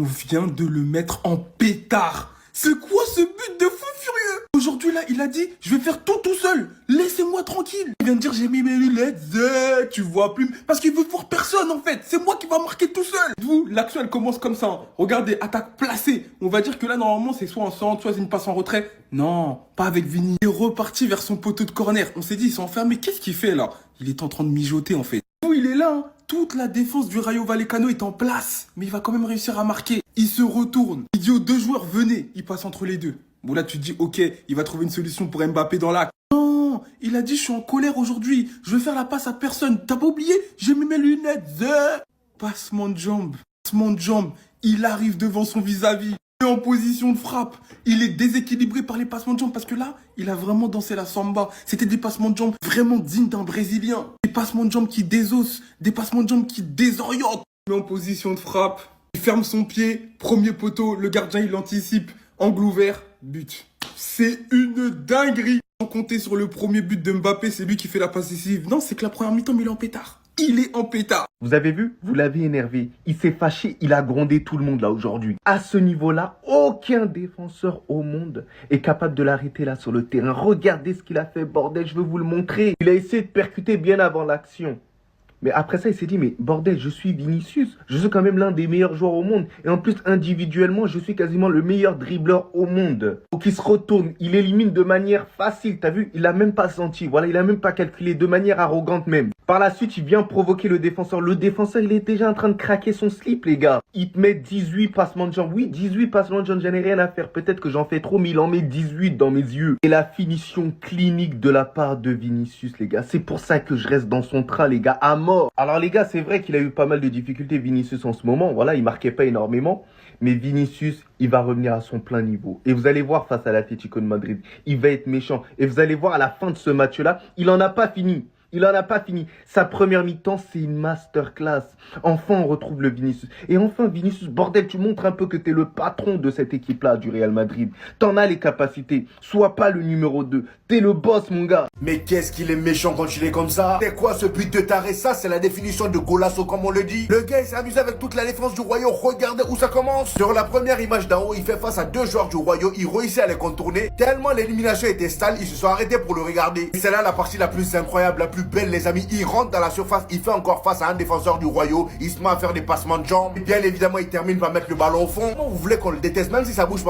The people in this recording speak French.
On vient de le mettre en pétard. C'est quoi ce but de fou furieux? Aujourd'hui là, il a dit, je vais faire tout seul. Laissez-moi tranquille. Il vient de dire, j'ai mis mes lunettes, tu vois plus. Parce qu'il veut voir personne en fait. C'est moi qui va marquer tout seul. Vous, l'action elle commence comme ça. Hein. Regardez, attaque placée. On va dire que là normalement c'est soit en centre, soit une passe en retrait. Non, pas avec Vini. Il est reparti vers son poteau de corner. On s'est dit, il s'est enfermé. Qu'est-ce qu'il fait là? Il est en train de mijoter en fait. Vous, il est là. Hein. Toute la défense du Rayo Vallecano est en place. Mais il va quand même réussir à marquer. Il se retourne. Il dit aux deux joueurs, venez. Il passe entre les deux. Bon là tu te dis, ok, il va trouver une solution pour Mbappé dans l'axe. Non, il a dit, je suis en colère aujourd'hui. Je vais faire la passe à personne. T'as pas oublié? J'ai mis mes lunettes. Passement de jambe. Passement de jambe. Il arrive devant son vis-à-vis. Il est en position de frappe. Il est déséquilibré par les passements de jambes parce que là, il a vraiment dansé la samba. C'était des passements de jambes vraiment dignes d'un Brésilien. Des passements de jambes qui désossent, des passements de jambes qui désorientent. Il est en position de frappe. Il ferme son pied. Premier poteau. Le gardien, il anticipe. Angle ouvert. But. C'est une dinguerie. Sans compter sur le premier but de Mbappé, c'est lui qui fait la passe décisive. Non, c'est que la première mi-temps, mais il est en pétard. Il est en pétard. Vous avez vu? Vous l'avez énervé. Il s'est fâché, il a grondé tout le monde là aujourd'hui. À ce niveau-là, aucun défenseur au monde est capable de l'arrêter là sur le terrain. Regardez ce qu'il a fait, bordel, je veux vous le montrer. Il a essayé de percuter bien avant l'action. Mais après ça, il s'est dit, mais bordel, je suis Vinicius. Je suis quand même l'un des meilleurs joueurs au monde. Et en plus, individuellement, je suis quasiment le meilleur dribbleur au monde. Donc il se retourne, il élimine de manière facile. T'as vu? Il a même pas senti. Voilà, il a même pas calculé, de manière arrogante même. Par la suite, il vient provoquer le défenseur. Le défenseur, il est déjà en train de craquer son slip, les gars. Il te met 18 passements de jambes. Oui, 18 passements de jambes, j'en ai rien à faire. Peut-être que j'en fais trop, mais il en met 18 dans mes yeux. Et la finition clinique de la part de Vinicius, les gars. C'est pour ça que je reste dans son train, les gars, à mort. Alors les gars, c'est vrai qu'il a eu pas mal de difficultés, Vinicius, en ce moment. Voilà, il marquait pas énormément. Mais Vinicius, il va revenir à son plein niveau. Et vous allez voir face à l'Atlético de Madrid, il va être méchant. Et vous allez voir à la fin de ce match-là, il en a pas fini. Il en a pas fini. Sa première mi-temps, c'est une masterclass. Enfin, on retrouve le Vinicius. Et enfin, Vinicius, bordel, tu montres un peu que t'es le patron de cette équipe-là, du Real Madrid. T'en as les capacités. Sois pas le numéro 2. T'es le boss, mon gars. Mais qu'est-ce qu'il est méchant quand il est comme ça? C'est quoi ce but de taré? Ça, c'est la définition de golasso, comme on le dit. Le gars, il s'est amusé avec toute la défense du Royaume. Regardez où ça commence. Sur la première image d'en haut, il fait face à deux joueurs du Royaume. Il réussit à les contourner. Tellement l'élimination était sale, ils se sont arrêtés pour le regarder. C'est là la partie la plus incroyable, la plus belle, les amis. Il rentre dans la surface, il fait encore face à un défenseur du Royaume. Il se met à faire des passements de jambes. Et bien évidemment, il termine par mettre le ballon au fond. Comment vous voulez qu'on le déteste, même si ça bouge pas?